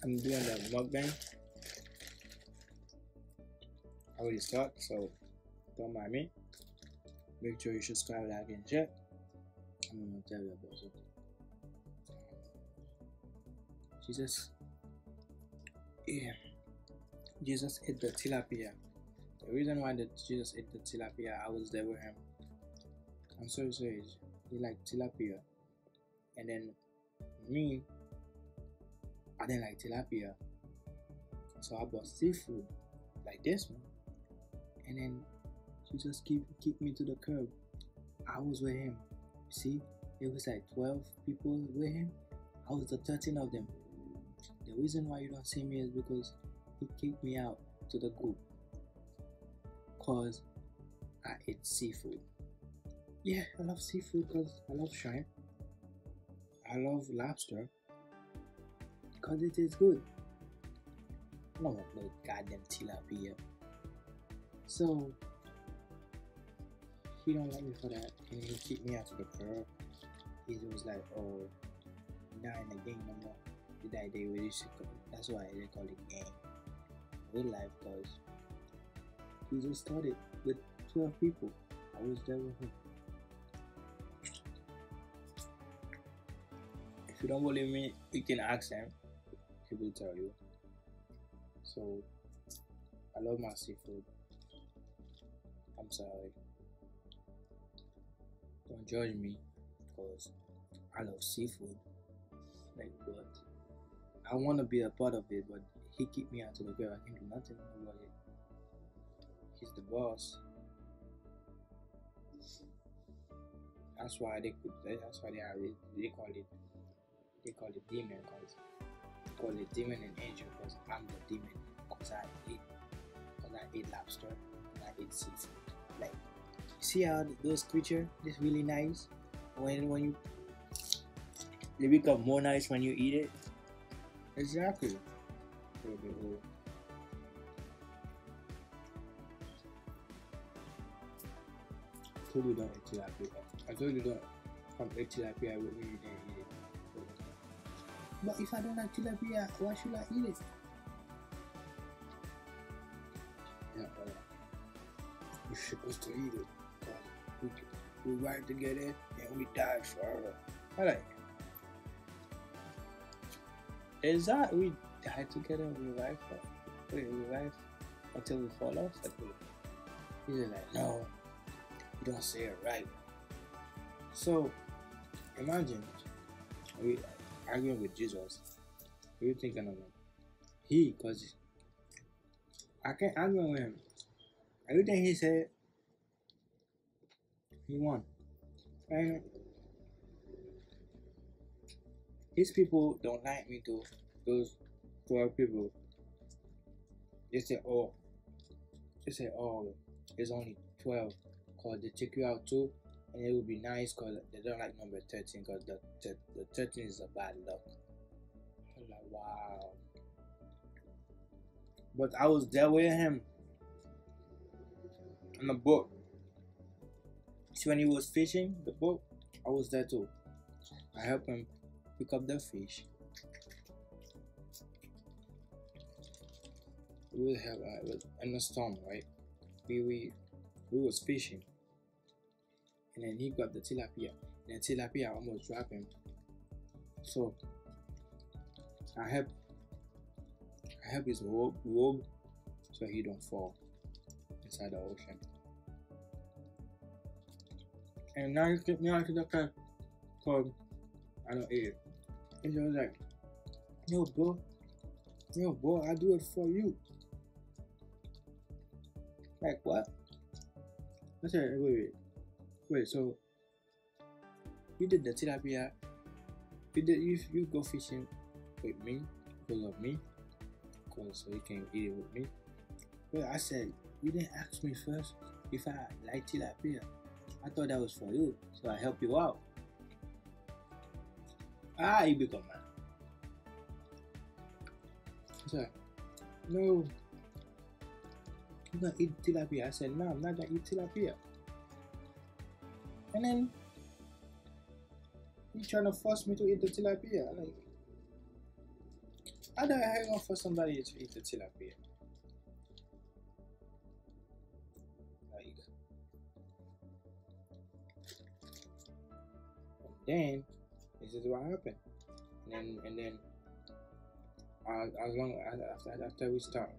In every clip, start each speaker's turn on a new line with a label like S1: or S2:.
S1: I'm doing the mukbang. I already start, so don't mind me. Make sure you subscribe, like, and share. I'm gonna tell you about something. Jesus ate the tilapia. The reason why Jesus ate the tilapia, I was there with him. I'm so serious. He liked tilapia, and then me, I didn't like tilapia, so I bought seafood like this one, and then Jesus kicked me to the curb. I was with him. See, it was like 12 people with him. I was the 13th of them. The reason why you don't see me is because he kicked me out to the group because I ate seafood. Yeah, I love seafood because I love shrimp. I love lobster because it is good. I don't want no goddamn tilapia. So he don't like me for that, and he kicked me out to the curb. He was like, "Oh, you're not in the game no more." They really should. That's why they call it game. Real life, cause he just started with 12 people. I was there with him. If you don't believe me, you can ask him. He will tell you. So I love my seafood. I'm sorry. Don't judge me, cause I love seafood. Like what? I want to be a part of it, but he kicked me out to the girl. I can do nothing about it. He's the boss. That's why they call it demon, call it demon and angel, because I'm the demon, because I ate lobster and I ate seafood. Like, see how those creatures is really nice when they become more nice when you eat it. Exactly. I told you don't eat tilapia. I told you don't come eat tilapia with me, you didn't eat it. But if I don't like tilapia, why should I eat it? Yeah, you're supposed to eat it. We ride together and we die forever. Alright. Is that we die together and we ride until we fall off? He's like, no, you don't say it right. So imagine we arguing with Jesus. What are you thinking of him? Because I can't argue with him. Everything he said, he won. And his people don't like me too. Those 12 people. They say, oh, it's only 12. Because they take you out too. And it would be nice because they don't like number 13. Because the 13 is a bad luck. I'm like, wow. But I was there with him. On the boat. See, when he was fishing the boat, I was there too. I helped him pick up the fish. We was in a storm, right? We was fishing, and then he grabbed the tilapia, and the tilapia almost dropped him. So I help his robe so he don't fall inside the ocean. And now he took me out to the car because I don't eat it. And he was like, yo bro, I'll do it for you. Like what? I said, wait, so you did the tilapia, you go fishing with me because of me, so you can eat it with me. But I said, you didn't ask me first if I like tilapia. I thought that was for you, so I helped you out. He become mad. I said, no, you're gonna eat tilapia. I said, no, I'm not gonna eat tilapia. And then he trying to force me to eat the tilapia. Like, How the hell you gonna force somebody to eat the tilapia? Like, and then this is what happened. And then as long after we start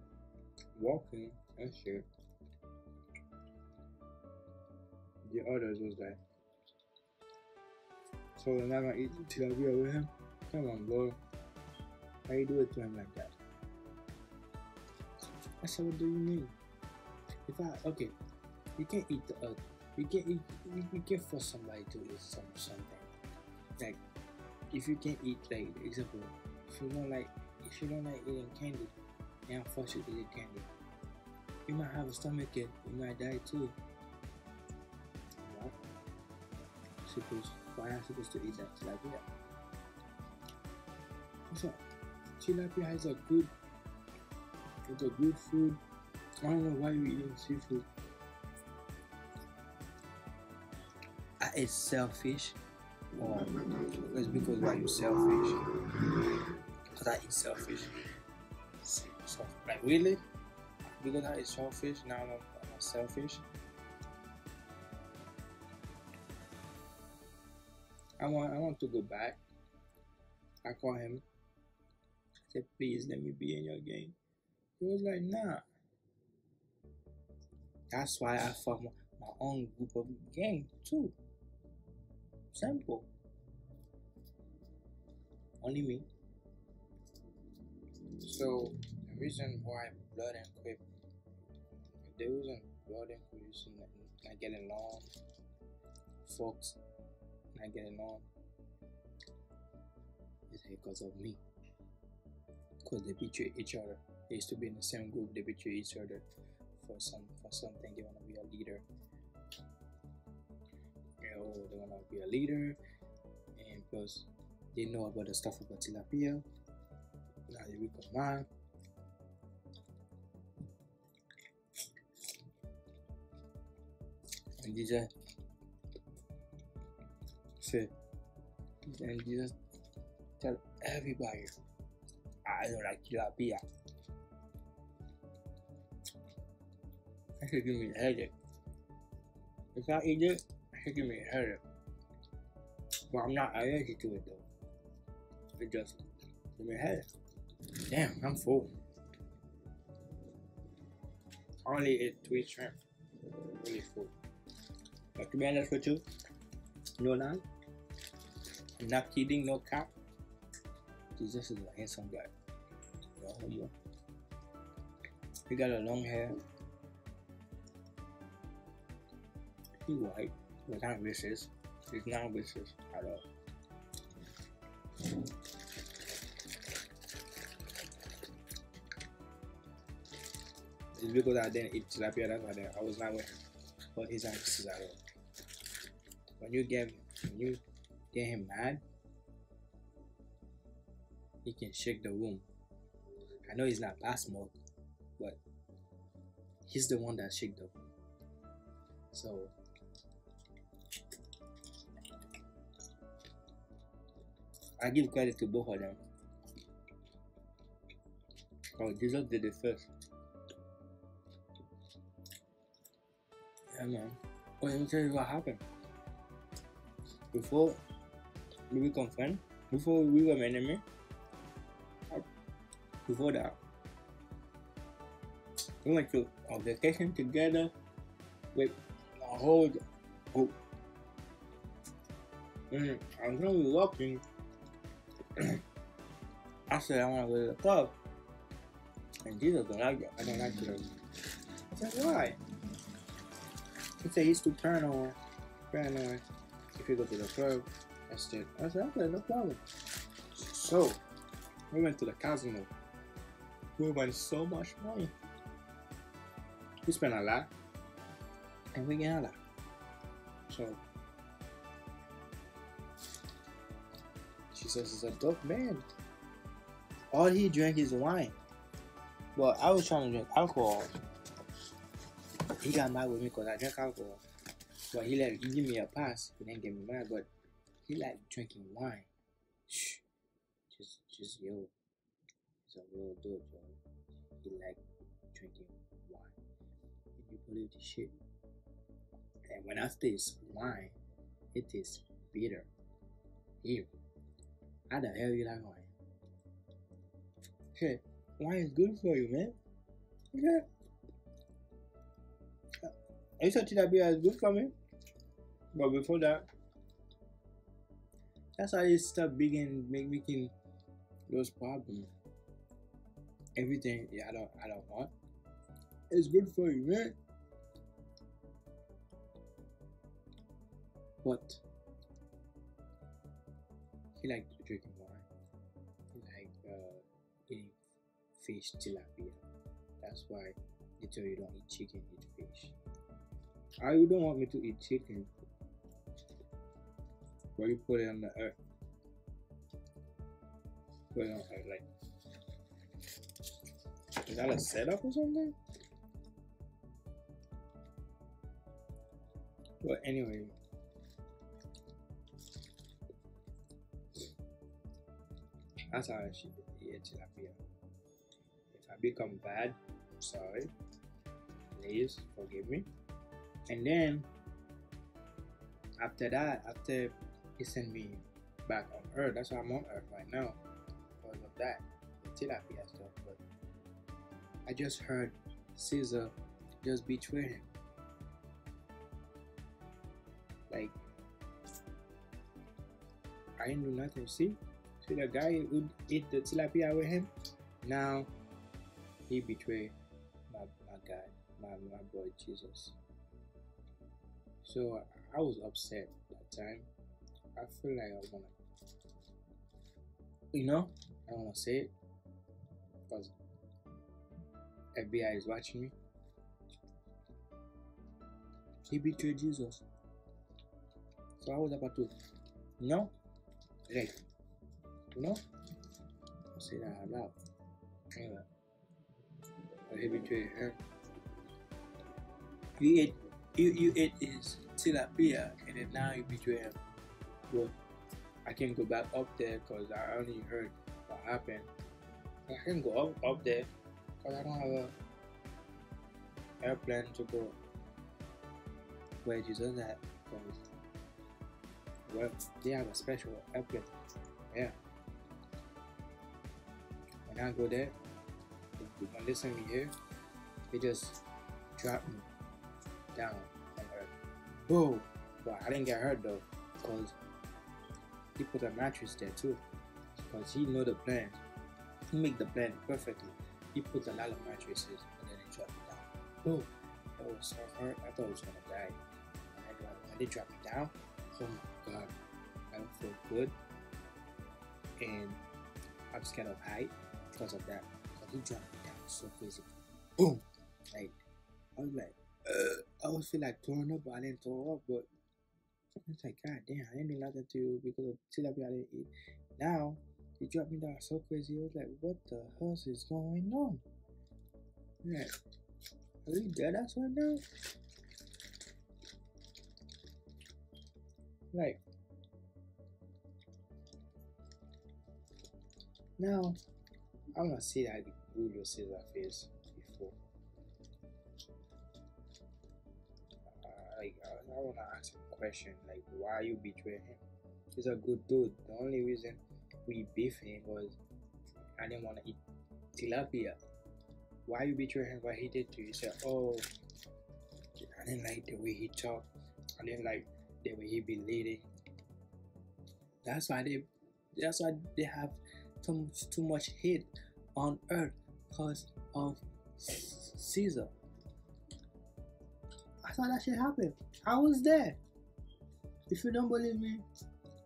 S1: walking and shit, the others was like, so we're not gonna eat tilapia with him? Come on, bro. Why you do it to him like that? I said, what do you mean? Okay, you can't eat the you can't force somebody to eat something. Like, if you can't eat, like, example, if you don't like eating candy, and I force you to eat candy, you might have a stomachache, you might die too. What? Why am I supposed to eat that tilapia? So, tilapia is a good food. I don't know why you're eating seafood. It's selfish, or it's because why you selfish? Because I eat selfish. So, like, really? Because I eat selfish, now I'm not selfish. I want to go back. I call him. I said, please let me be in your game. He was like, nah. That's why I formed my own group of gang too. Simple. Only me. So the reason why Blood and Quip, the reason Blood and Quip is not getting along, folks not getting along, is because of me. Because they betray each other. They used to be in the same group. They betray each other for something. They wanna be a leader. They wanna be a leader, and plus they know about the stuff about tilapia. Now they become mine. And they just say, and they just tell everybody, I don't like tilapia. It should give me a headache. If I eat it should give me a headache. But I'm not allergic to it though. It just gives me a headache. Damn, I'm full. I only ate 3 shrimp. Really full. But to be honest with you, no lie, I'm not kidding, no cap. Jesus is a handsome guy. No homo. He got a long hair. He white, but not racist. He's not racist at all. It's because I didn't eat tilapia, that's why I was not with him. But he's not racist at all. When you get him mad, he can shake the room. I know he's not past smoke, but he's the one that shake the room. So I give credit to both of them. Oh, Jesus did it first. Yeah, man. Oh, let me tell you what happened. Before we become friends, before we were enemy, before that, we went to a vacation together with a whole group. And as we were walking, I said I want to go to the club. And Jesus don't like that. I don't like clubs. I said, why? He said he's too paranoid if you go to the club. I said, okay, no problem. So, we went to the casino. We won so much money. We spent a lot. And we get a lot. So, Jesus is a dope man. All he drank is wine. Well, I was trying to drink alcohol. He got mad with me because I drank alcohol. But he give me a pass. He didn't get me mad, but he liked drinking wine. Shh. Just yo. He's a real dude, yo. He like drinking wine. Can you believe this shit? And when I taste wine, it is bitter. Ew. How the hell you like wine? Shit, wine is good for you, man. Yeah. I thought that beer is good for me. But before that, that's how they start making those problems. Everything I don't want. It's good for you, man. But he like drinking wine. He like eating fish, tilapia. That's why they tell you don't eat chicken, eat fish. You don't want me to eat chicken, but you put it on the earth. Put it on earth like. Is that a setup or something? But anyway, that's how I should eat tilapia. If I become bad, I'm sorry. Please forgive me. And then after that, after he sent me back on earth, that's why I'm on earth right now because of that, the tilapia stuff. But I just heard Caesar just betray him. Like, I didn't do nothing. See the guy who ate the tilapia with him. Now he betrayed my guy, my boy Jesus. So I was upset that time. I feel like I wanna, I don't wanna say it because FBI is watching me. He betrayed Jesus. So I was about to, like, I'll say that out loud. Anyway, he betrayed her. You ate his tilapia and then now you betray him. But I can't go back up there because I only heard what happened. I can go up there because I don't have a airplane to go where Jesus at. Well, they have a special airplane. Yeah. When I go there, when they send me here, they just drop me down on earth. Whoa! But I didn't get hurt though, because he put a mattress there too. Because he know the plan. He make the plan perfectly. He put a lot of mattresses and then he dropped me down. Whoa! That was so hurt. I thought I was gonna die. And when they dropped me down, oh my god, I don't feel good. And I'm scared of height because of that. But he dropped me down so crazy. Boom! Like, I was like, I would feel like throwing up, but I didn't throw up. But it's like, god damn, I didn't do nothing to you because of tilapia I didn't eat. Now, he dropped me down so crazy. I was like, what the hell is going on? Yeah. Are we dead ass right now? Like, now, I'm gonna see that Julio Caesar face before. I wanna ask him a question, like, why you betray him? He's a good dude. The only reason we beef him was I didn't want to eat tilapia. Why you betray him? What he did to you? He said, oh, I didn't like the way he talked. I didn't like the way he be leading. That's why they have too much hate on earth because of Caesar. I thought that shit happened. I was there. If you don't believe me,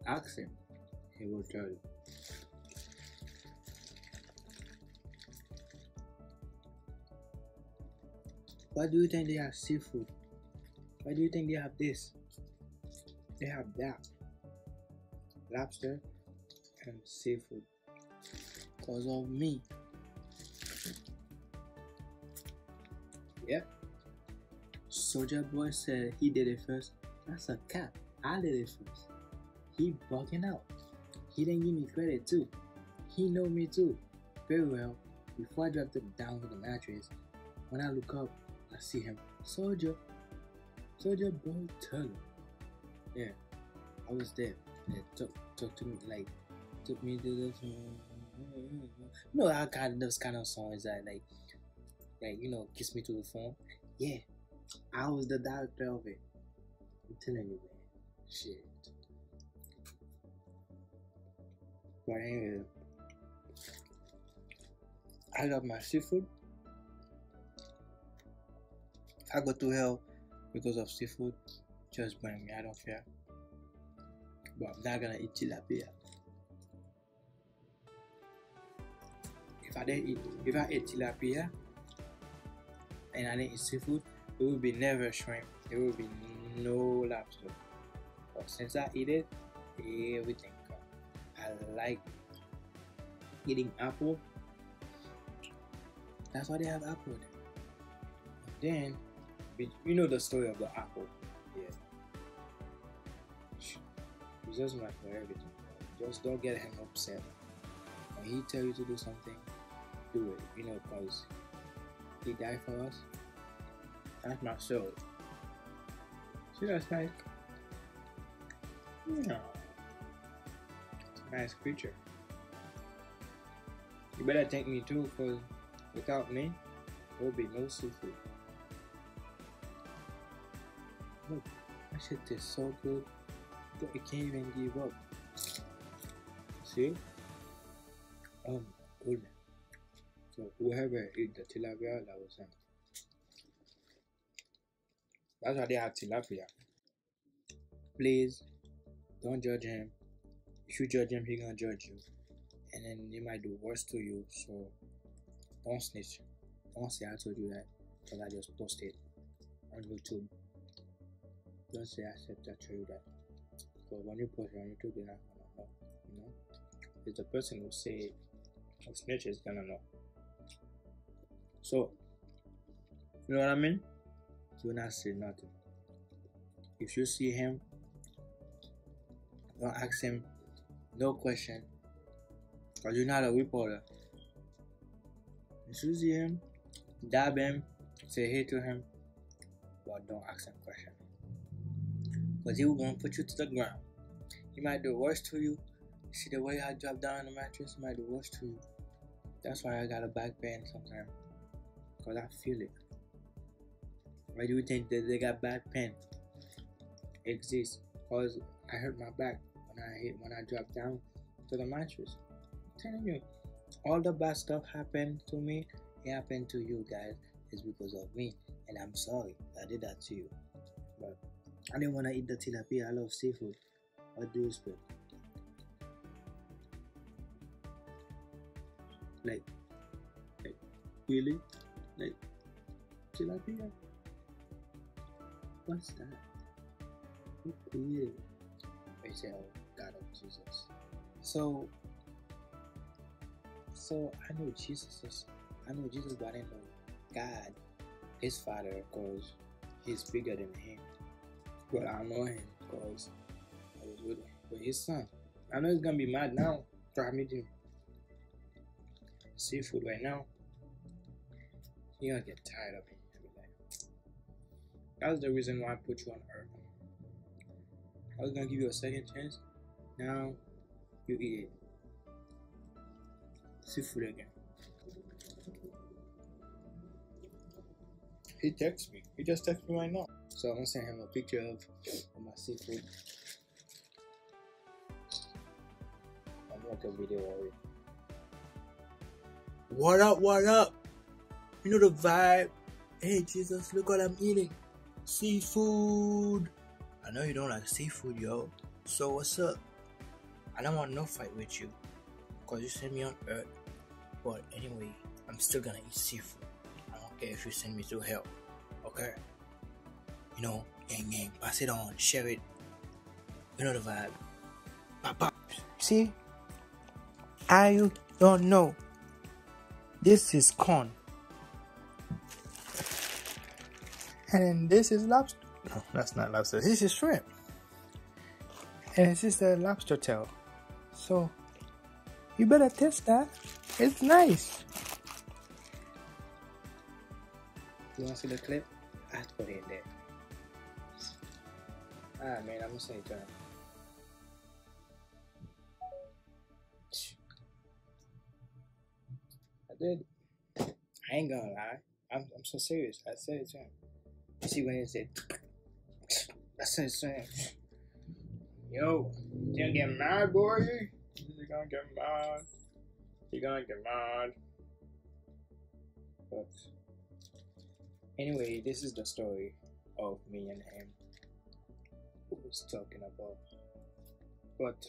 S1: ask him. He will tell you. Why do you think they have seafood? Why do you think they have this? They have that. Lobster and seafood. Because of me. Yep. Soldier Boy said he did it first. That's a cap. I did it first. He bugging out. He didn't give me credit too. He know me too. very well. Before I dropped it down with the mattress, when I look up, I see him. Soldier Bottle. Yeah, I was there. They talk to me, like took me to this. No, I got those kind of songs that like you know, kiss me to the phone. Yeah, I was the director of it. I'm telling you, man. Shit. But anyway, I love my seafood. If I go to hell because of seafood, just burn me. I don't care. But I'm not gonna eat tilapia. If I ate tilapia and I didn't eat seafood, it would be never shrimp. There will be no lobster. But since I eat it, everything comes. I like eating apple. That's why they have apple there. And then, you know the story of the apple. Yeah. Jesus might for everything. Just don't get him upset. When he tell you to do something, do it. You know, because he died for us. That's my soul. See, that's like, you know, it's a nice creature. You better thank me too, because without me, there will be no seafood. Look, that shit tastes so good. You can't even give up. See? Good. So whoever eat the tilapia, that was him. That's why they have tilapia. Please don't judge him. If you judge him, he gonna judge you, and then he might do worse to you. So don't snitch. Don't say I told you that because I just posted on YouTube. Don't say I said I told you that. Because when you post it on YouTube, you're not gonna know. You know, it's the person who say who snitch is gonna know. So you know what I mean? Do not say nothing. If you see him, don't ask him no question, because you're not a reporter. If you see him, dab him, say hey to him, but don't ask him question, because he will gonna put you to the ground. He might do worse to you. See the way I drop down on the mattress, he might do worse to you. That's why I got a back pain sometimes, because I feel it. Why do you think that they got back pain? It exists because I hurt my back when I dropped down to the mattress. I'm telling you, all the bad stuff happened to me. It happened to you guys. It's because of me, and I'm sorry I did that to you. But I didn't want to eat the tilapia. I love seafood. What do you expect? Like really? Like tilapia? What's that? Who created it? They say, oh, God of Jesus. So I know Jesus, but I didn't know God, his father, because he's bigger than him. But I know him because I was with him. But his son, I know he's gonna be mad now. Try me to seafood right now. He gonna get tired of it. That's the reason why I put you on earth. I was gonna give you a second chance. Now you eat it. Seafood again. He texts me. He just texted me right now. So I'm gonna send him a picture of my seafood. I'll make a video of it. What up? What up? You know the vibe. Hey Jesus, look what I'm eating. Seafood. I know you don't like seafood, yo. So what's up? I don't want no fight with you, because you sent me on earth. But anyway, I'm still gonna eat seafood. I don't care if you send me to hell. Okay? You know, gang, pass it on, share it. You know the vibe. Papa. See? I don't know. This is corn. And this is lobster. No, that's not lobster. This is shrimp. And this is the lobster tail. So, You better taste that. It's nice. You want to see the clip? I have to put it in there. Ah, man, I'm gonna say it to him. I did. I ain't gonna lie. I'm so serious. I said it to him. You see when he said, I said it to him. Yo, you gonna get mad, boy? You gonna get mad. You gonna get mad. But anyway, this is the story of me and him. Who was talking about? But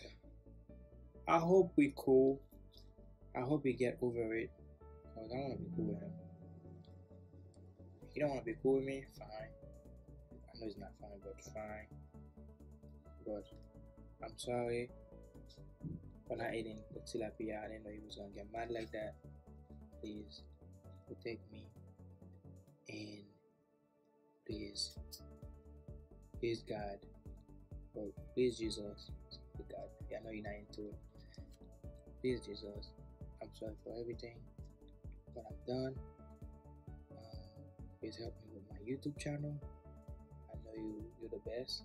S1: I hope we cool. I hope we get over it. Cause I wanna be cool with him. He don't wanna be cool with me, fine. I know it's not fine, but fine. But I'm sorry for not eating the tilapia. I didn't know he was gonna get mad like that. Please protect me, and please God, or please Jesus, God. I know you're not into it. Please Jesus, I'm sorry for everything that I've done. Please help me with my YouTube channel. I know you're the best.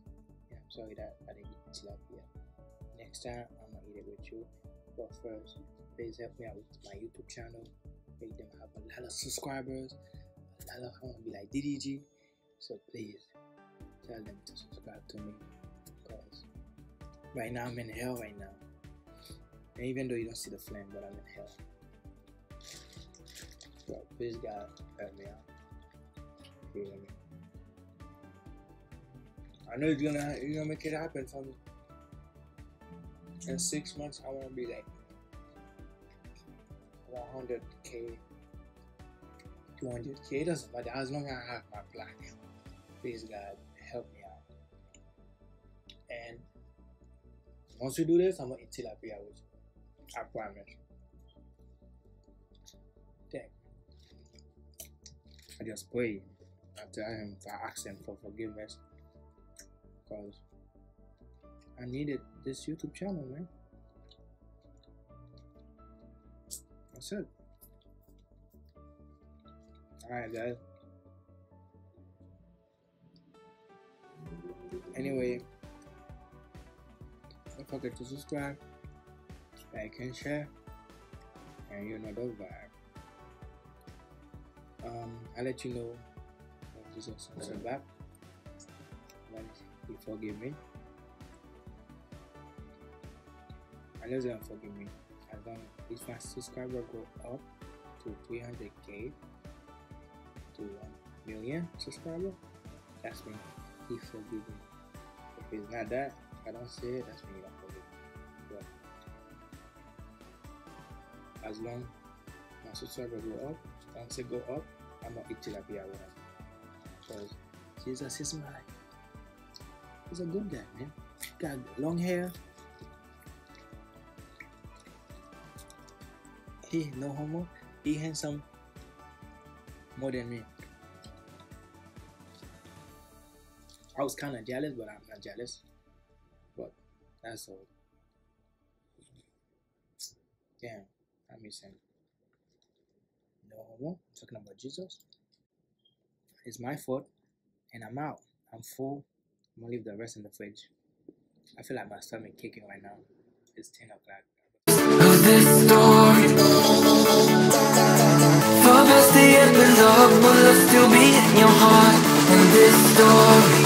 S1: And I'm sorry that I didn't eat tilapia. Next time I'm gonna eat it with you. But first, please help me out with my YouTube channel. Make them have a lot of subscribers. I want to be like DDG. So please tell them to subscribe to me, because right now I'm in hell right now. And even though you don't see the flame, but I'm in hell. So please God help me out. I know you're gonna make it happen for me. In 6 months, I wanna be like 100K, 200K. It doesn't matter as long as I have my plan. Please God help me out. And once we do this, I'm gonna eat tilapia with you. I promise. Damn. I just pray. I tell him if I ask him for forgiveness, because I needed this YouTube channel, man. That's it. Alright, guys. Anyway, don't forget to subscribe, like and share, and you know the vibe. I'll let you know when Jesus comes back, when he forgive me. I know he's gonna forgive me. As long as my subscriber go up to 300K, to 1 million subscribers, that's when he forgive me. If it's not that, if I don't say it, that's when he don't forgive me. But as long as my subscriber go up, once it go up, I'm gonna eat tilapia with him. Because Jesus is he's a good guy, man. Got long hair. He no homo. He handsome more than me. I was kind of jealous, but I'm not jealous. But that's all. Damn, I miss him. No homo. I'm talking about Jesus. It's my fault, and I'm out. I'm full. I'm gonna leave the rest in the fridge. I feel like my stomach kicking right now. It's 10 o'clock.
S2: This story, far past the end of love, will love still be in your heart? And this story.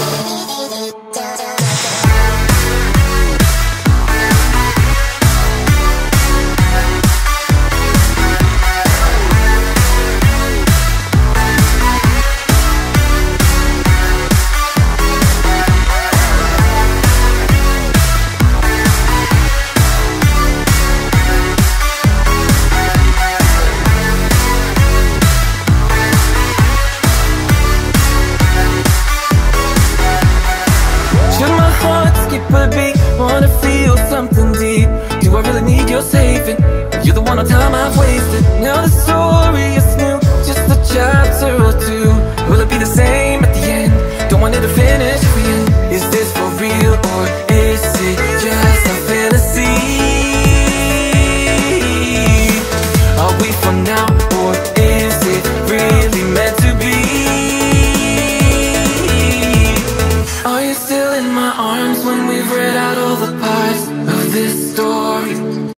S2: Wanna feel something deep. Do I really need your saving? You're the one on time I've wasted. Now the story is new, just a chapter or two. Will it be the same at the end? Don't want it to finish if we end. Is this for real or is it just a fantasy? when we've read out all the parts of this story.